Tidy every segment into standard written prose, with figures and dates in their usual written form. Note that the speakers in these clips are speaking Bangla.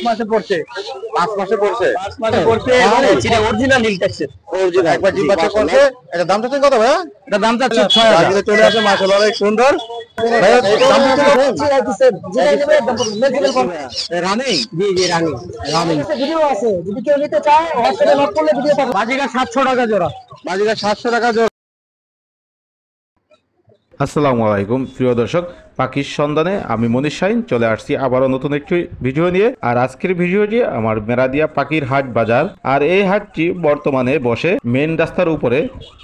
মাসে পড়ছে 5 মাসে পড়ছে 5 মাসে পড়ছে এটা অরিজিনাল নীল ট্যাক্সের অরিজিনাল একবার জিম বাচ্চা করছে এটা দাম চাচ্ছেন কত ভাই এটা দাম চাচ্ছে 6000 টাকা চলে আসে মাশাআল্লাহ অনেক সুন্দর ভাই দাম রানিং জি জি রানি ভিডিও আছে যদি কেউ নিতে চায় হোয়াটসঅ্যাপে নক করলে ভিডিও পাবে বাজিকা 700 টাকা জোড়া বাজিকা 700 টাকা জোড়া। আসসালামু আলাইকুম প্রিয় দর্শক, পাখির সন্ধানে আমি মনীষ শাইন চলে আসছি আবারও নতুন একটি ভিডিও নিয়ে। আর আজকের ভিডিওটি আমার মেরাদিয়া পাখির হাট বাজার। আর এই হাটটি বর্তমানে বসে মেন রাস্তার উপরে,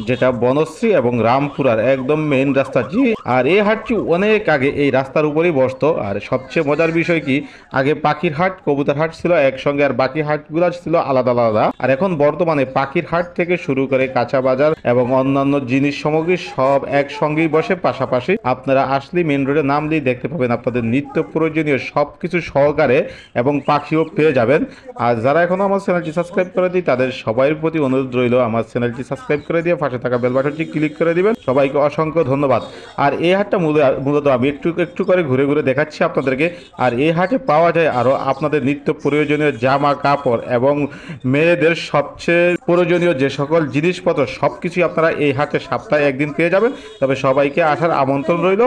যেটা বনশ্রী এবং রামপুরার একদম মেন রাস্তাটি। আর এই হাটটি অনেক আগে এই রাস্তার উপরেই বসতো। আর সবচেয়ে মজার বিষয় কি, আগে পাখির হাট কবুতর হাট ছিল একসঙ্গে, আর বাকি হাটগুলো ছিল আলাদা আলাদা। আর এখন বর্তমানে পাখির হাট থেকে শুরু করে কাঁচা বাজার এবং অন্যান্য জিনিস সামগ্রী সব একসঙ্গেই বসে পাশাপাশি। আপনারা আসলে মেন রোডে নাম দিয়ে দেখতে পাবেন আপনাদের নিত্য প্রয়োজনীয় সবকিছু সহকারে এবং পাখিও পেয়ে যাবেন। আর যারা এখনো আমার চ্যানেলটি সাবস্ক্রাইব করে দিই তাদের সবাইয়ের প্রতি অনুরোধ রইল আমার চ্যানেলটি সাবস্ক্রাইব করে দিয়ে পাশে থাকা বেল বাটনটি ক্লিক করে দিবেন। সবাইকে অসংখ্য ধন্যবাদ। আর এই হাটটা মূলত আমি একটু করে ঘুরে ঘুরে দেখাচ্ছি আপনাদেরকে। আর এই হাটে পাওয়া যায় আরও আপনাদের নিত্য প্রয়োজনীয় জামা কাপড় এবং মেয়েদের সবচেয়ে প্রয়োজনীয় যে সকল জিনিসপত্র সবকিছুই আপনারা এই হাটে সপ্তাহে একদিন পেয়ে যাবেন। তবে সবাইকে আসার আমন্ত্রণ রইল।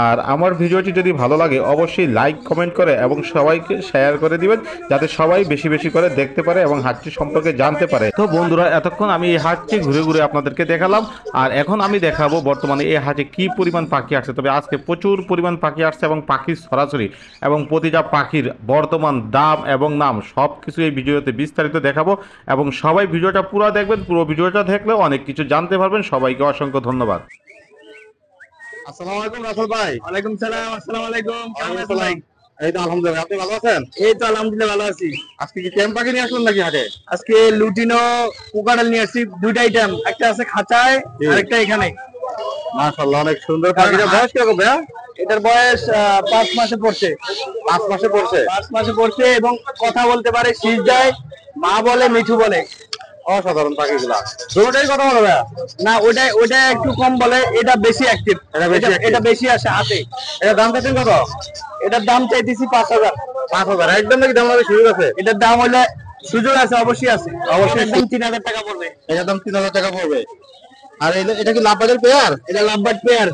আর আমার ভিডিওটি যদি ভালো লাগে অবশ্যই লাইক কমেন্ট করে এবং সবাইকে শেয়ার করে দিবেন, যাতে সবাই বেশি বেশি করে দেখতে পারে এবং হাটটি সম্পর্কে জানতে পারে। তো বন্ধুরা, এতক্ষণ আমি এই হাটটি ঘুরে ঘুরে আপনাদেরকে দেখালাম। আর এখন আমি দেখাবো বর্তমানে এই হাটে কি পরিমাণ পাখি আসছে। তবে আজকে প্রচুর পরিমাণ পাখি আসছে এবং পাখির সরাসরি এবং প্রতিটা পাখির বর্তমান দাম এবং নাম সব কিছু এই ভিডিওতে বিস্তারিত দেখাবো। এবং সবাই ভিডিওটা পুরো দেখবেন, পুরো ভিডিওটা দেখলে অনেক কিছু জানতে পারবেন। সবাইকে অসংখ্য ধন্যবাদ। আসসালামু আলাইকুম রাসেল ভাই। ওয়ালাইকুম সালাম। আসসালামু আলাইকুম, কেমন আছেন ভাই? এই তো আলহামদুলিল্লাহ, আপনি ভালো আছেন? এই তো আলহামদুলিল্লাহ ভালো আছি। আজকে কি ক্যাম্প পাখি নিয়ে আসলেন নাকি হাটে? আজকে লুটিনো কোকাডাল নিয়ে আসছি, দুইটা আইটেম, একটা আছে খাঁচায় আর একটা এখানে। মাশাআল্লাহ অনেক সুন্দর পাখিটা। বয়স কিরকম ভাইয়া? এটার বয়স 5 মাসে পড়ছে 5 মাসে পড়ছে 5 মাসে পড়ছে এবং কথা বলতে পারে, শীষ দেয়, মা বলে, মিঠু বলে। অসাধারণ পাখিগুলা। দুটোটাই কথা বলে ভাইয়া? না, ওটা একটু কম বলে, এটা বেশি অ্যাক্টিভ, এটা বেশি আসে হাতে। এটা দাম চাচ্ছেন কত? এটার দাম চাইতেছি 5000। 5000 একদম নাকি দাম হবে সুযোগ আছে? এটার দাম হলে সুযোগ আছে, অবশ্যই আছে, অবশ্যই। দাম 3000 টাকা পড়বে। এটার দাম 3000 টাকা পড়বে। আর এটা কি লাভবার্ডের পেয়ার? এটা লাভবার্ড পেয়ার।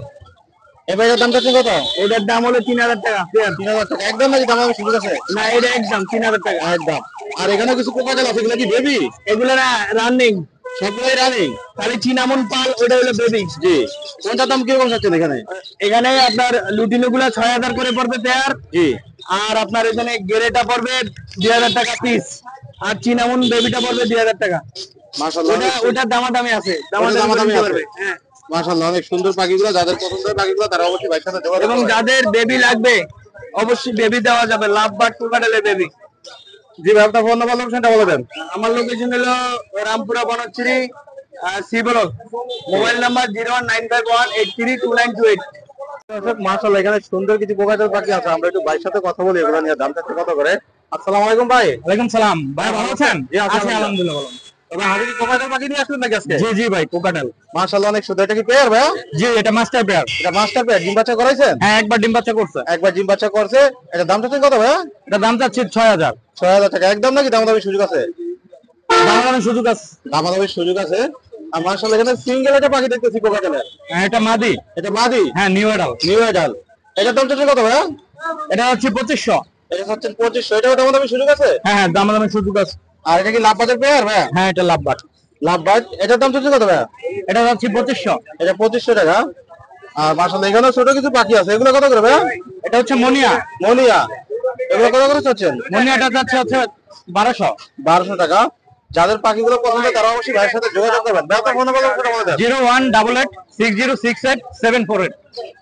এবার এটার দাম চাচ্ছেন কত? এটার দাম হলো 3000 টাকা পেয়ার। 3000 টাকা একদম নাকি দাম হবে সুযোগ আছে? না, এটা একদম 3000 টাকা একদম। আর এখানে কিছু কোকাটেল আছে, এগুলো কি বেবি? এগুলো না রানিং, সবগুলোই রানিং। খালি চিনামন পাল, ওটা হলো বেবি। জি। কোনটার দাম কিরকম চাচ্ছেন এখানে? এখানে আপনার লুটিনো গুলা 6000 করে পড়বে পেয়ার। জি। আর আপনার এখানে গেরেটা পড়বে 2000 টাকা পিস, আর চিনামন বেবিটা পড়বে 2000 টাকা। মাশাআল্লাহ ওটা দামাদামি আছে, দামাদামি করবে। হ্যাঁ, মাশাআল্লাহ অনেক সুন্দর পাখিগুলো। যাদের পছন্দ হয় পাখিগুলো তারা অবশ্যই ভাইয়ের সাথে যোগাযোগ এবং করবেন। যাদের বেবি লাগবে অবশ্যই বেবি দেওয়া যাবে, লাভবার্ড কোকাটেলের বেবি। জি ভাই, আপনার ফোন নাম্বার লোকেশনটা বলে দেন। আমার লোকেশন হলো Rampura Banasree C block. Mobile number 01951832928। মাশাআল্লাহ এখানে সুন্দর কিছু কোকাটেল পাখি আছে, আমরা একটু ভাইয়ের সাথে কথা বলি এগুলো নিয়ে। দাম চাচ্ছে কত করে? আসসালামু আলাইকুম ভাই। ওয়ালাইকুম সালাম ভাই, ভালো আছেন? জি আলহামদুলিল্লাহ ভালো। তবে হাতে কি কোকাটেল পাখি নিয়ে আসলেন নাকি আজকে? জি জি ভাই, কোকাটেল। মাশাআল্লাহ অনেক সুন্দর। এটা কি পেয়ার ভাই? জি, এটা মাস্টার পেয়ার। এটা মাস্টার পেয়ার। ডিম বাচ্চা করাইছেন? হ্যাঁ, একবার ডিম বাচ্চা করছে। একবার ডিম বাচ্চা করছে। এটা দাম চাচ্ছেন কত ভাই? এটা দাম চাচ্ছি 6000। 6000 টাকা একদম নাকি দামাদামি সুযোগ আছে? দামাদামি সুযোগ আছে। দামাদামির সুযোগ আছে। আর মাশাআল্লাহ এখানে সিঙ্গেল একটা পাখি দেখতেছি কোকাটেলের। হ্যাঁ, এটা মাদি। এটা মাদি? হ্যাঁ, নিউ অ্যাডাল। New adult. এটার দাম চাচ্ছেন কত ভাই? এটা হচ্ছে 2500। এটা হচ্ছে 2500। এটাও দামাদামি সুযোগ আছে? হ্যাঁ হ্যাঁ, দামাদামি সুযোগ আছে। আর এটা কি লাভবার্ডের পেয়ার ভাই? হ্যাঁ, এটা লাভবার্ড। লাভবার্ড। এটার দাম চাচ্ছেন কত ভাই? এটা হচ্ছে 2500। এটা 2500 টাকা। আর মাশাআল্লাহ এখানে ছোট কিছু পাখি আছে, এগুলো কত করে ভাই? এটা হচ্ছে মনিয়া। মনিয়া। এগুলো কত করে চাচ্ছেন? মনিয়াটা যাচ্ছে 1200। 1200 টাকা। যাদের পাখিগুলো পছন্দ তারা অবশ্যই ভাইয়ের সাথে যোগাযোগ করবেন। ভাই আপনার ফোন নাম্বার বলে দেন। 01886060748।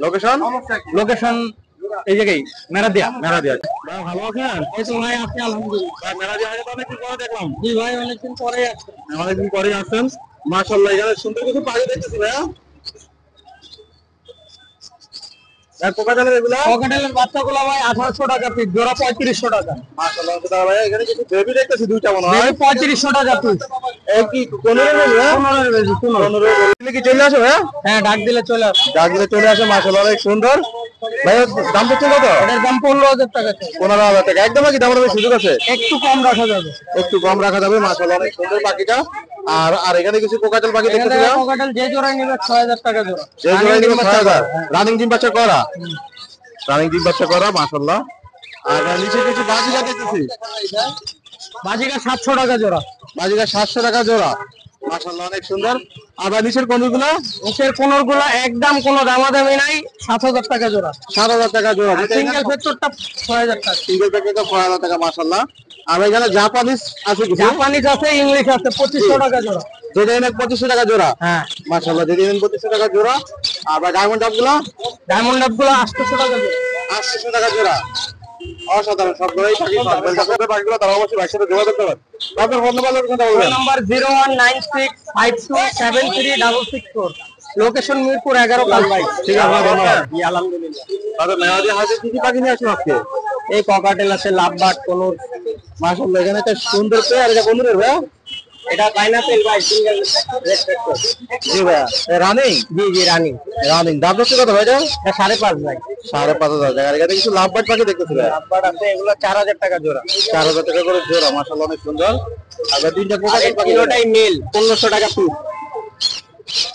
লোকেশন? লোকেশন এই জায়গায় মেরাদিয়া। মেরাদিয়া। ভাই ভালো আছেন? এই তো ভাই, আপনি? আলহামদুলিল্লাহ। ভাই মেরাদিয়া হাটে তো অনেকদিন পরে দেখলাম। জি ভাই, অনেকদিন পরে আসছেন। অনেকদিন পরে আসছেন। মাশাআল্লাহ এখানে সুন্দর কিছু পাখি দেখতেছি ভাইয়া। কোকাটেলের এগুলা? কোকাটেলের বাচ্চাগুলো ভাই 1800 টাকা পিস, জোড়া 3500 টাকা। মাশাআল্লাহ ভাই এখানে কিছু বেবি দেখতেছি দুইটা মনে হয়। 3500 টাকা পিস। এই কি 15 বেবি? 15 বেবি। 15 বেবি কি চলে আসে ভাইয়া? হ্যাঁ, ডাক দিলে চলে আসে। ডাক দিলে চলে আসে। মাশাআল্লাহ অনেক সুন্দর। ভাই দাম দিচ্ছেন কত? এটার দাম 15,000 টাকা। 15,000 টাকা। একদম কি দাম দামের সুযোগ আছে? একটু কম রাখা যাবে। একটু কম রাখা যাবে। মাশাআল্লাহ অনেক সুন্দর পাখিটা। আর এখানে কিছু কোকাটেল পাখি এখানে দেখতেছিলাম। কোকাটেল যে জোড়ায় নেবে 6,000 টাকা জোড়া। যে জোড়ায় নিবে 6,000। রানিং ডিম বাচ্চা করা। রানিং ডিম বাচ্চা করা মাশাআল্লাহ। আর নিচে কিছু বাজিকা দেখতেছি। বাজিকা 700 টাকা জোড়া। বাজিকা 700 টাকা জোড়া। মাশাআল্লাহ অনেক সুন্দর। আর নিচের কোনগুলো? নিচের কোনরগুলো একদম কোনো দামাদামি নাই, 7,000 টাকা জোড়া। 7,000 টাকা জোড়া। সিঙ্গেল ফেক্টরটা 6,000 টাকা। সিঙ্গেল প্যাকেটটা 6,000 টাকা মাশাআল্লাহ। আর এখানে জাপানিজ আছে কিছু। জাপানিজ আছে, ইংলিশ আছে 2500 টাকা জোড়া। যেটা এনে 2500 টাকা জোড়া। হ্যাঁ মাশাআল্লাহ যেটা এনে 2500 টাকা জোড়া। আর ডায়মন্ড ডাবগুলো? ডায়মন্ড ডাবগুলো 800 টাকা জোড়া। 800 টাকা জোড়া। অসাধারণ সবগুলোই পাখি পাখিগুলো তারা অবশ্যই ভাইয়ের সাথে যোগাযোগ করবেন। আপনার ফোন নাম্বার কথা বলবেন। নাম্বার 0196527664। লোকেশন মিরপুর 11 কালভাই। ঠিক আছে ধন্যবাদ। জি আলহামদুলিল্লাহ। তাহলে মেয়াদি হাতে কি কি পাখি নিয়ে আসলো আজকে? এই ককাটেল আছে, লাভবার্ড, কোনুর। মাশাআল্লাহ এখানে একটা সুন্দর পেয়ার। এটা কোন ভাইয়া? এটা পাইনাপেল ভাই, সিঙ্গেল রেড ফ্যাক্টর। জি ভাইয়া রানিং। জি রানিং। রানিং দাম হচ্ছে কত ভাই? এটা 5.5 ভাই। 5,500 টাকা। আর এখানে কিছু লাভবার্ড পাখি দেখতেছি ভাই। লাভবার্ড আছে, এগুলো 4,000 টাকা জোড়া। 4,000 টাকা করে জোড়া। মাশাআল্লাহ অনেক সুন্দর। আর তিনটা আর কোকাটেল এই পাখি। তিনোটাই মেল, 1500 টাকা পিস।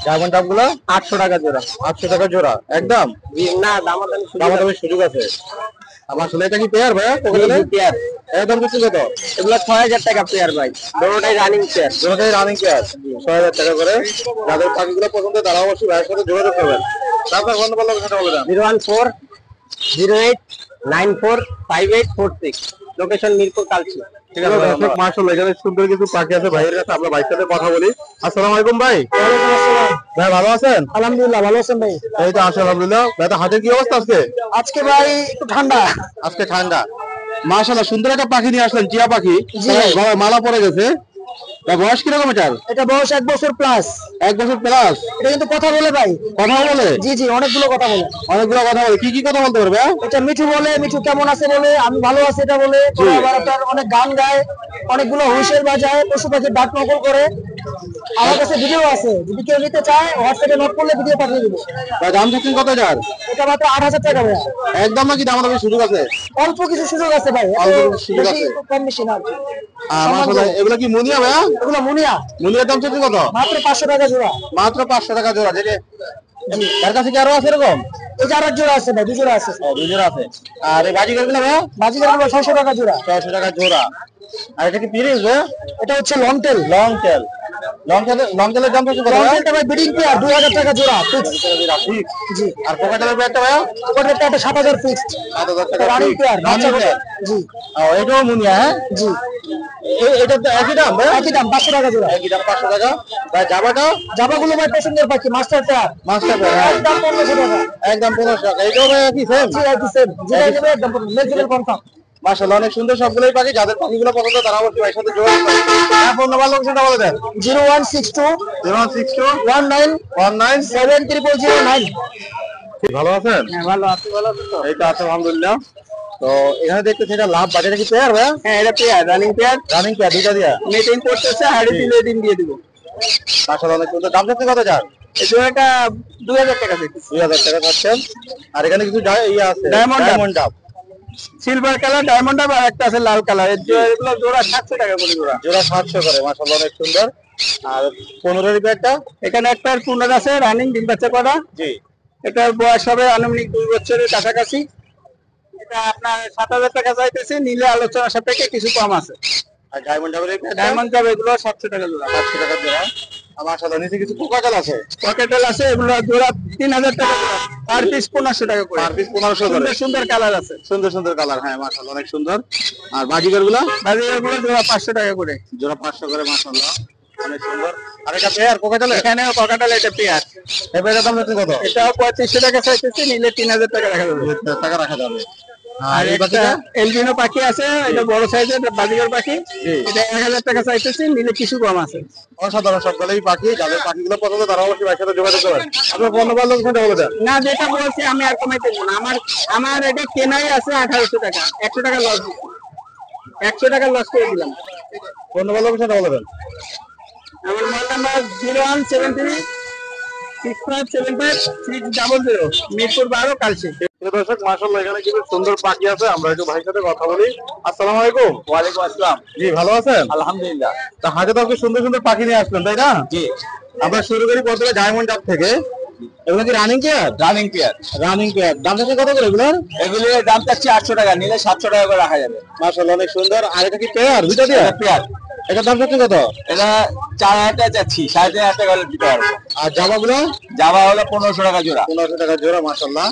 ডায়মন্ড ডাবগুলো 800 টাকা জোড়া। 800 টাকা জোড়া একদম। জি না, দামাদামি সুযোগ দাম আছে। দামের সুযোগ আছে। আমার আসলে এটা কি পেয়ার ভাইয়া? Cockatiel pair. একদম কিছু কত? এগুলো 6,000 টাকা পেয়ার ভাই। দুটোটাই রানিং পেয়ার। দুটোটাই রানিং পেয়ার। 6,000 টাকা করে। যাদের পাখিগুলো পছন্দ তারা অবশ্যই ভাইয়ের সাথে যোগাযোগ করবেন। আপনার ফোন নাম্বার লোকেশনটা বলে দেন। 01408945846। লোকেশন মিরপুর কালচি। ঠিক আছে দর্শক মাশাআল্লাহ এখানে সুন্দর কিছু পাখি আছে ভাইয়ের কাছে। আমরা ভাইয়ের সাথে কথা বলি। আসসালামু আলাইকুম ভাই। ভাই ভালো আছেন? আলহামদুলিল্লাহ, ভালো আছেন ভাই? এই তো আছি আলহামদুলিল্লাহ। ভাই তো হাতের কি অবস্থা আজকে? আজকে ভাই একটু ঠান্ডা। আজকে ঠান্ডা। মাশাআল্লাহ সুন্দর একটা পাখি নিয়ে আসলেন, টিয়া পাখি। জি ভাই। গলায় মালা পরে গেছে। ভাই বয়স কিরকম এটার? এটা বয়স 1 বছর প্লাস। 1 বছর প্লাস। এটা কিন্তু কথা বলে ভাই। কথা বলে? জি অনেকগুলো কথা বলে। অনেকগুলো কথা বলে। কি কি কথা বলতে পারবে? এটা মিঠু বলে, মিঠু কেমন আছে বলে, আমি ভালো আছি এটা বলে। পরে আবার আপনার অনেক গান গায়, অনেকগুলো হুইসেল বাজায়, পশু পাখির ডাক নকল করে। আমার কাছে ভিডিও আছে, যদি কেউ নিতে চায় হোয়াটসঅ্যাপে নোট করলে ভিডিও পাঠিয়ে দিব। ভাই দাম থাকছেন কত এটার? এটা মাত্র 8,000 টাকা ভাই। একদম নাকি দাম দামের সুযোগ আছে? অল্প কিছু সুযোগ আছে ভাই, অল্প কিছু সুযোগ আছে। কম বেশি না। মাশাআল্লাহ এগুলো কি মুনিয়া ভাইয়া? এগুলো মুনিয়া, মুনিয়ার দাম থাকছে কত? মাত্র 500 টাকা জোড়া। মাত্র 500 টাকা জোড়া। যেটা তার কাছে কি আরো আছে এরকম? এই যে আরেক জোড়া আছে ভাই, 2 জোড়া আছে। দুই জোড়া আছে। আর এই বাজিকার গুলো ভাইয়া? বাজিকার গুলো 600 টাকা জোড়া। 600 টাকা জোড়া। আর এটা কি পিরিস ভাইয়া? এটা হচ্ছে long tail. Long tail. Long টেলের দাম থাকছে কত লং ভাইয়া? টেলটা ভাই বিডিং পেয়ার 2000 টাকা জোড়া ফিক্স। জি। আর কোকাটেলের একটা ভাইয়া? ওটা একটা 7,000 ফিক্স। 7,000 টাকা রানিং পেয়ার, বাচ্চা করে। জি এটাও মুনিয়া হ্যাঁ? জি। এটা তো একই দাম ভাইয়া? একই দাম 500 টাকা জোড়া। একই দাম 500 টাকা। ভাই জামাটা? জামাগুলো ভাই পছন্দের পাখি, মাস্টার পেয়ার। মাস্টার পেয়ার হ্যাঁ। একদম 1500 টাকা। একদম 1500 টাকা। এটাও ভাই একই সেম? জি একই সেম। যেটা নেবে একদম মেলফিমেল কনফার্ম। মাশাআল্লাহ অনেক সুন্দর সবগুলোই পাখি। যাদের পাখিগুলো পছন্দ তারা অবশ্যই ভাইয়ের সাথে যোগাযোগ করবেন। হ্যাঁ ফোন নাম্বার লোকেশনটা বলে দেন। 0162 0162 19 7009। ভালো আছেন? হ্যাঁ ভালো আছি, ভালো আছি তো? এই তো আছে আলহামদুলিল্লাহ। তো এখানে দেখতেছি এটা লাভ বাজারে কি পেয়ার ভাইয়া? হ্যাঁ এটা pair, running pair. Running pair দুইটা দিয়া। মেটিং করতেছে, হাড়ি দিলে দিন দিয়ে দিব। মাশাআল্লাহ অনেক সুন্দর। দাম থাকছে কত যার? এই জোড়াটা 2000 টাকা দিচ্ছি। 2000 টাকা পাচ্ছেন। আর এখানে কিছু ইয়ে আছে Diamond Dub। ডাব। সিলভার কালার ডায়মন্ড আর একটা আছে লাল কালার। এগুলো জোড়া 700 টাকা করে জোড়া। জোড়া 700 করে। মাশাআল্লাহ অনেক সুন্দর। আর 15 পেয়ারটা? এখানে একটা পুনর আছে রানিং, ডিম বাচ্চা করা। জি। এটার বয়স হবে আনুমানিক 2 বছরের কাছাকাছি। এটা আপনার 7,000 টাকা চাইতেছে, নিলে আলোচনা সাপেক্ষে কিছু কম আছে। আর ডায়মন্ড ডাবের ডায়মন্ড কাপ এগুলো 700 টাকা জোড়া। 700 টাকা জোড়া। আর মাশাআল্লাহ নিচে কিছু কোকাটেল আছে। পকেটেল আছে, এগুলো জোড়া 3,000 টাকা জোড়া। পার পিস 1500 টাকা করে। পার পিস 1500 করে। সুন্দর সুন্দর কালার আছে। সুন্দর সুন্দর কালার হ্যাঁ মাশাআল্লাহ অনেক সুন্দর। আর বাজিকার গুলা? বাজিকারগুলো জোড়া 500 টাকা করে। জোড়া 500 করে মাশাআল্লাহ অনেক সুন্দর। আর এটা পেয়ার কোকাটেল? এখানেও পকেটেল, এটা পেয়ার। এই পেয়ারের দাম হচ্ছে কত? এটাও 3500 টাকা চাইতেছে, নিলে 3000 টাকা রাখা যাবে। টাকা রাখা যাবে। আর একটা এলবিনো পাখি আছে, এটা বড় সাইজের বাজিকার পাখি। জি। এটা 1000 টাকা চাইতেছে, নিলে কিছু কম আছে। অসাধারণ সবগুলোই পাখি। যাদের পাখিগুলো পছন্দ তারা অবশ্যই ভাইয়ের সাথে যোগাযোগ করবেন। আপনার ফোন নাম্বার লোকেশনটা বলে দেন। না যেটা বলছি আমি আর কমাইতে দেবো না। আমার এটা কেনাই আছে 1800 টাকা। 100 টাকা লস দিচ্ছি। 100 টাকা লস করে দিলাম। ফোন নাম্বার লোকেশনটা বলে দেন। আমার মোবাইল নাম্বার 0173 6575 600, মিরপুর 12 কালচি। দর্শক মাশাআল্লাহ এখানে কিছু সুন্দর পাখি আছে, আমরা একটু ভাইয়ের সাথে কথা বলি। আসসালামু আলাইকুম। ওয়ালাইকুম আসসালাম। জি ভালো আছেন? আলহামদুলিল্লাহ। তা হাটে তো আপনি সুন্দর সুন্দর পাখি নিয়ে আসলেন তাই না? জি। আমরা শুরু করি প্রথমে ডায়মন্ড ডাব থেকে। এগুলো কি running pair? Running pair. Running pair. দাম কত করে এগুলোর? এগুলির দাম চাচ্ছি 800 টাকা, নিলে 700 টাকা করে রাখা যাবে। মাশাআল্লাহ অনেক সুন্দর। আর এটা কি পেয়ার? দুটো দিয়ে? এটা পেয়ার। এটার দাম কত কত? এটা 4000 টাকা চাচ্ছি, 3500 টাকা হলে দিতে পারবো। আর জামাগুলো? জামা হলো 1500 টাকা জোড়া। 1500 টাকা জোড়া মাশাআল্লাহ।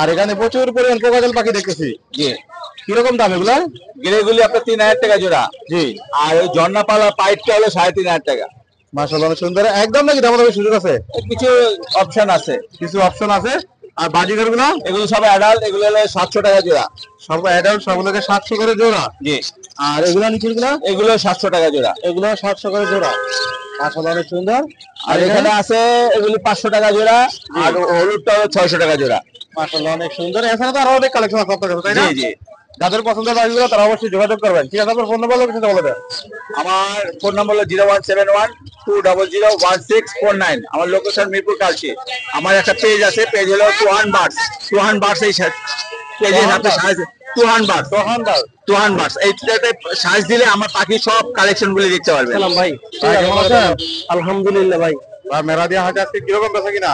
আর এখানে প্রচুর পরিমাণ কোকাটেল পাখি দেখতেছি। জি। কিরকম দাম এগুলো? গ্রেগুলি আপনার 3000 টাকা জোড়া। জি। আর ওই ঝর্ণাপালা পাইপটা হলো 3500 টাকা। মাশাআল্লাহ অনেক সুন্দর। একদম নাকি দাম দামের সুযোগ আছে? কিছু অপশন আছে। কিছু অপশন আছে। আর বাজিগার গুলো? এগুলো সব অ্যাডাল্ট, এগুলো হলো 700 টাকা জোড়া। সব অ্যাডাল্ট, সবগুলোকে 700 করে জোড়া। জি। আর এগুলো নিচের গুলো? এগুলো 700 টাকা জোড়া। এগুলো 700 করে জোড়া। মাশাআল্লাহ অনেক সুন্দর। আর এখানে আছে এগুলি 500 টাকা জোড়া, আর হলুদটা হলো 600 টাকা জোড়া। মাশাআল্লাহ অনেক সুন্দর। এছাড়া তো আরো অনেক কালেকশন আছে আপনার কাছে তাই না? জি জি। যাদের পছন্দের পাখিগুলো তারা অবশ্যই যোগাযোগ করবেন। ঠিক আছে, আপনার ফোন নাম্বার লোকেশনটা বলে দেন। আমার ফোন নম্বর হলো 01712001649। আমার লোকেশন মিরপুর কালচি। আমার একটা পেজ আছে, পেজ হলো তুহান বার্ডস। এই পেজের সাথে তুহান বার্ডস এইটাতে সার্চ দিলে আমার পাখি সব কালেকশন গুলি দেখতে পারবেন। সালাম ভাই। কেমন আছেন? আলহামদুলিল্লাহ ভাই। আর মেরাদিয়া হাটে আজকে কিরকম বেচা কিনা?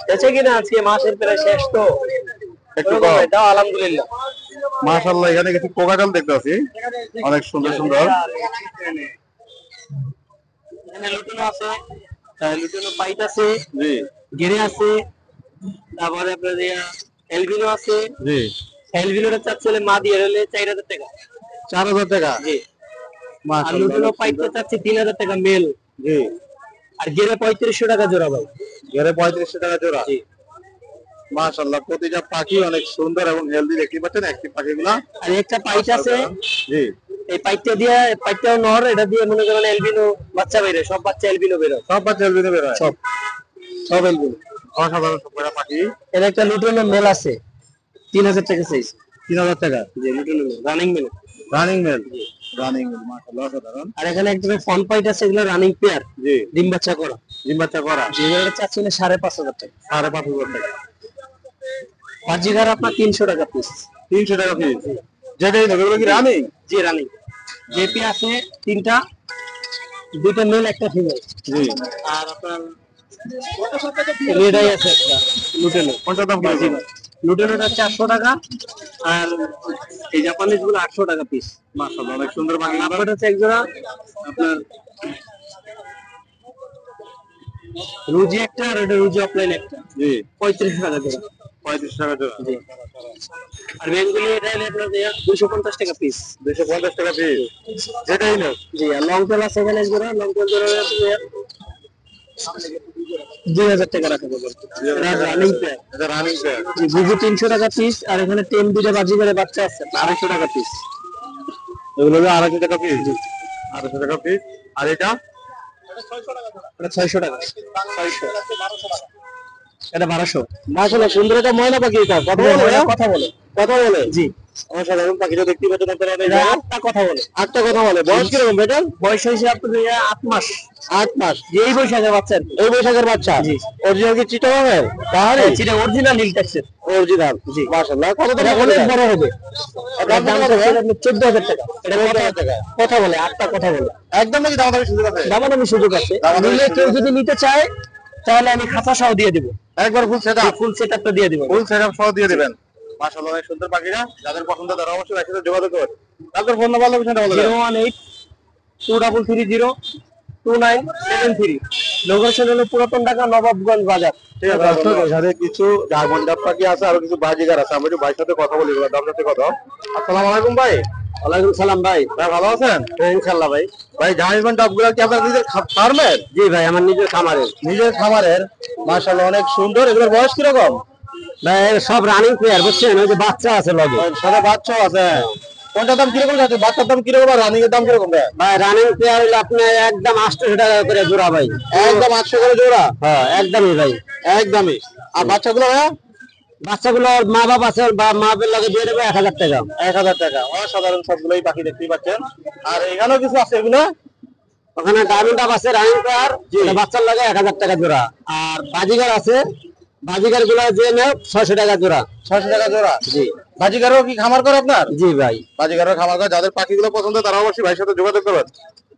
বেঁচে কিনা আজকে মাসের প্রায় শেষ তো একটু কম। এটাও আলহামদুলিল্লাহ। মাশাআল্লাহ এখানে কিছু কোকাটেল দেখতে পাচ্ছি, অনেক সুন্দর সুন্দর। এখানে লুটিনো আছে, লুটিনো পাইট আছে, জি গেরে আছে, তারপরে আপনার এলবিনো আছে। জি। এলবিনোটা চাচ্ছিল মা দিয়ে হলে 4000 টাকা। 4000 টাকা। জি। আর মাশাআল্লাহ লুটিনো পাইটটা চাচ্ছি 3000 টাকা মেল। জি। আর গেরে 3500 টাকা জোড়া ভাই। এর 3500 টাকা জোড়া। জি। মাশাআল্লাহ প্রতিটা পাখি অনেক সুন্দর এবং হেলদি দেখতে পাচ্ছেন অ্যাক্টিভ পাখিগুলা। আর একটা পাইট আছে, জি। এই পাইটটা দিয়ে, পাইটটাও নর, এটা দিয়ে মনে করেন এলবিনো বাচ্চা বেরোয়, সব বাচ্চা এলবিনো বেরোয়। সব বাচ্চা এলবিনো বের হয়। সব সব এলবিনো। অসাধারণ সবকটা পাখি। এর একটা লুটিনো মেল আছে, 3000 টাকা চাইছে। 3000 টাকা। জি, lutino male, running male. Running male. Running male মাশাআল্লাহ অসাধারণ। আর এখানে একটা ফন পাইট আছে, এগুলো রানিং পেয়ার, জি। ডিম বাচ্চা করা। ডিম বাচ্চা করা। যেগুলো চাচ্ছিল 5500 টাকা। 5500 টাকা। বাজিগার আপনার 300 টাকা পিস। 300 টাকা পিস। যেটাই নেবে এগুলো কি রানিং? জি রানিং। জেপি আছে 3টা, 2টা মেল একটা ফিমেল। জি। আর আপনার রেডাই আছে একটা লুটেনো। কোনটা দাম কি? লুটেনোটা 400 টাকা, আর এই জাপানিজ গুলো 800 টাকা পিস। মাশাআল্লাহ অনেক সুন্দর পাখি। নাম্বারটা হচ্ছে এক জোড়া আপনার রুজি একটা, আর এটা রুজি অফলাইন একটা। জি। 3500 টাকা জোড়া। 35 টাকা জোড়া। জি। আর বেঙ্গলি এটা হলো আপনার 250 টাকা পিস। 250 টাকা পিস। যেটাই নেবে। জি। আর লং টেল আছে এখানে জোড়া, লং টেল জোড়া 2000 টাকা রাখা যাবে। এটা রানিং পেয়ার। এটা রানিং পেয়ার। জি, বুঝি 300 টাকা পিস। আর এখানে টেম দুটো বাজিগারে বাচ্চা আছে 250 টাকা পিস। এগুলো 250 টাকা পিস। 250 টাকা পিস। আর এটা? এটা 600 টাকা। 600। এটা 1200। মাশাআল্লাহ সুন্দর একটা ময়না পাখি। এটা কথা বলে, কথা বলে, কথা বলে। জি। অসাধারণ পাখিটা দেখতে পাচ্ছেন আপনারা। এটা 8টা কথা বলে। 8টা কথা বলে। বয়স কিরকম বেটা? বয়স হয়েছে আপনার 8 মাস। 8 মাস। যে এই বৈশাখের বাচ্চা আর কি। এই বৈশাখের বাচ্চা। জি। অরিজিনাল কি চিটাগাংয়ের? তাহলে এটা অরিজিনাল নীল ট্যাক্সের। অরিজিনাল। জি। মাশাআল্লাহ কত এটা টাকা অনেক বলে? বড় হবে। দাম দাম কত হচ্ছে হবে? আপনার 14000 টাকা। এটা 14000 টাকা। কথা বলে, 8টা কথা বলে। একদম নাকি দাম দামি সুযোগ আছে? দামাদামি সুযোগ আছে। দামাদামি নিলে কেউ সুযোগ যদি নিতে চায় তাহলে আমি খাঁচা সহ দিয়ে দিব। একবার ফুল সেটআপ। ফুল সেটআপটা দিয়ে দিব। ফুল সেটআপ সহ দিয়ে দিবেন। মাশাআল্লাহ অনেক সুন্দর পাখিরা। যাদের পছন্দ তারা অবশ্যই এর সাথে যোগাযোগ করুন। আপনার ফোন নাম্বার লোকেশনটা বলে দেন। 018-2330-2973। লোকেশন হলো পুরাতন ঢাকা, নবাবগঞ্জ বাজার। ঠিক আছে দর্শক, এখানে কিছু ডায়মন্ড ডাব পাখি আছে আর কিছু বাজিগার আছে। আমরা একটু ভাইয়ের সাথে কথা বলি, দাম সাথে কথা। আসসালামু আলাইকুম ভাই। ওয়ালাইকুম সালাম ভাই। ভাই ভালো আছেন? হ্যাঁ, ইনশাআল্লাহ ভাই। ভাই ডায়মন্ড ডাবগুলো কি আপনার নিজের ফার্মের? জি ভাই, আমার নিজের খামারের। নিজের খামারের। মাশাআল্লাহ অনেক সুন্দর। এগুলোর বয়স কিরকম? ভাই সব রানিং প্লেয়ার, বুঝছেন? ওই যে বাচ্চা আছে লগে। সাথে বাচ্চাও আছে। কোনটার দাম কিরকম যাচ্ছে? বাচ্চার দাম কিরকম আর রানিং এর দাম কিরকম ভাই? ভাই রানিং প্লেয়ার হইলে আপনি একদম 800 টাকা করে জোড়া ভাই। একদম 800 করে জোড়া। হ্যাঁ, একদমই ভাই, একদমই। আর বাচ্চাগুলো ভাই? বাচ্চাগুলো মা বাবা আছে, বা মা বাবার লাগে দিয়ে দেবে 1000 টাকা। 1000 টাকা। অসাধারণ সবগুলোই পাখি দেখতেই পাচ্ছেন। আর এখানেও কিছু আছে এগুলো? ওখানে ডায়মন্ড ডাব আছে রানিং প্লেয়ার, বাচ্চার লাগে 1000 টাকা জোড়া। আর বাজিগার আছে বাজিকার গুলা যে নেও 600 টাকা জোড়া। 600 টাকা জোড়া। জি বাজিগারও কি খামার করে আপনার? জি ভাই। বাজিগারও খামার করে, যাদের পাখিগুলো পছন্দ তারা অবশ্যই ভাইয়ের সাথে যোগাযোগ করবেন।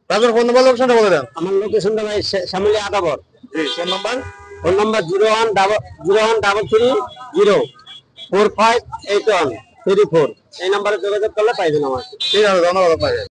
আপনার ফোন নাম্বার লোকেশনটা বলে দেন। আমার লোকেশনটা ভাই শ্যামলী আদাবর। জি, ফোন নাম্বার ফোন নাম্বার 0133045834। এই নাম্বারে যোগাযোগ করলে পাইবেন আমার। ঠিক আছে, ধন্যবাদ আপনাকে।